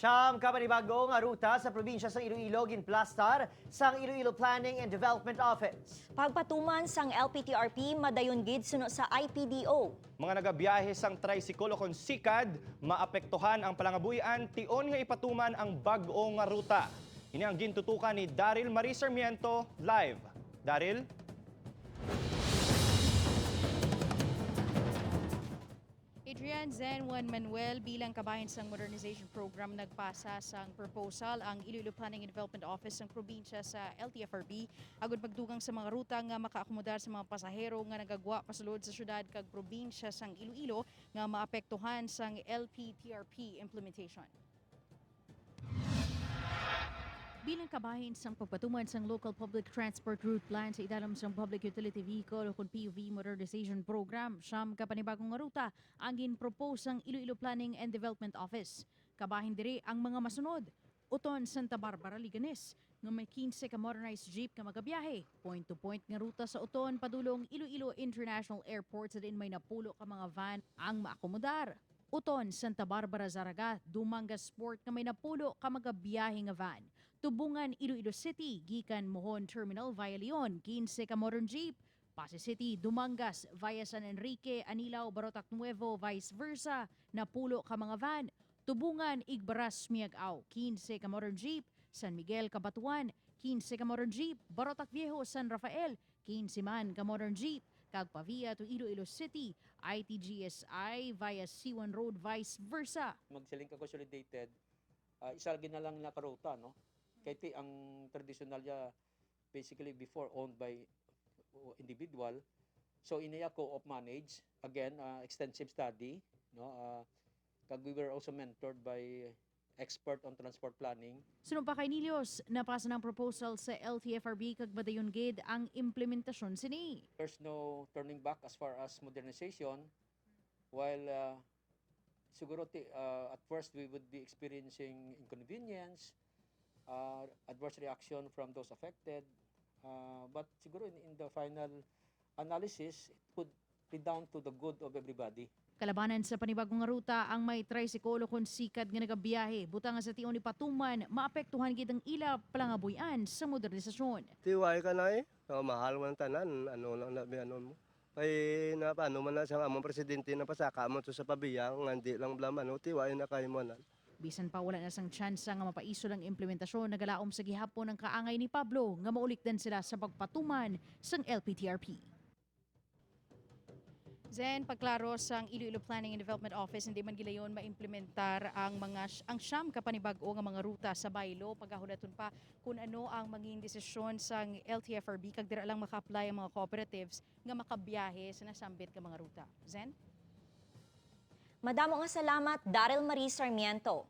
Siyam ka panibagong ruta sa probinsya sa Iloilo ginplastar sang Iloilo Planning and Development Office. Pagpatuman sang LPTRP madayon gid suno sa IPDO. Mga nagabiyahe sang tricycle o kon sikad, maapektuhan ang palangabuyan, tion nga ipatuman ang bag-o nga ruta. Ini ang gintutukan ni Daryl Marie Sarmiento live. Daryl? Adrian Zen Juan Manuel bilang kabahin sang modernization program nagpasa sang proposal ang Iloilo Planning and Development Office ng probinsya sa LTFRB agud pagdugang sa mga ruta nga makaakomodar sa mga pasahero nga nagagwa pasulod sa syudad kag probinsya sang Iloilo nga maapektuhan sang LPTRP implementation. Bilang kabahin sang pagpatuman sang Local Public Transport Route Plan sa idalom sang Public Utility Vehicle o PUV Modernization Program, siyam ka panibagong nga ruta ang ginpropose sang Iloilo Planning and Development Office. Kabahin diri ang mga masunod. Uton Santa Barbara, Liganes, nga may 15 ka modernized jeep nga magabiyahe. Point-to-point nga ruta sa Uton, padulong Iloilo International Airport sa din may napulo ka mga van ang maakomodar. Uton, Santa Barbara, Zaraga, Dumanga Sport nga may napulo ka magabiyahe nga van. Tubungan, Iloilo City, gikan Mohon Terminal via Leon, 15 ka modern jeep. Pasay City, Dumangas via San Enrique, Anilao, Barotac Nuevo, vice versa, napulo ka mga van. Tubungan, Igbaras, Miagao, 15 ka modern jeep. San Miguel, Cabatuan, 15 ka modern jeep. Barotac Viejo, San Rafael, 15 man ka modern jeep. Kag Pavia to Iloilo City, ITGSI via C1 Road, vice versa. Magsiling ka consolidated, isa lagi na lang nakaruta, no? Kaya ang traditional ya basically before owned by individual. So iniya co-op manage, again, extensive study, no? Kag we were also mentored by expert on transport planning. Sunod pa kay Nilios, napasa ng proposal sa LTFRB kag badayon gid ang implementasyon sini. There's no turning back as far as modernization. While siguro at first we would be experiencing inconvenience, adverse reaction from those affected. But siguro in the final analysis, it would be down to the good of everybody. Kalabanan sa panibagong nga ruta ang may tricycle o kon sikad nga nagabiyahe. Butang nga sa tion ni Patuman, maapektuhan gid ang ila palangabuyan sa modernisasyon. Tiwai ka na eh. Mahal mo ng tanan. Ano lang na ano mo. Kaya na paano man na sa among presidente na pasaka mo to sa pabiyang. Hindi lang blaman. Tiwai na kayo mo na. Bisan pa wala na sang tsansa nga mapaiso ng implementasyon, nagalaom sa gihapon ng kaangay ni Pablo nga maulikdan sila sa pagpatuman sang LPTRP. Zen, pagklaro sang Iloilo Planning and Development Office, hindi man gilayon maimplementar ang siyam ka panibag-o nga mga ruta sa baylo. Pagkahudaton pa kung ano ang maging desisyon sang LTFRB kag dira lang maka-apply ang mga cooperatives nga makabiyahe sa nasambit nga mga ruta. Zen? Madamo nga salamat, Daryl Marie Sarmiento.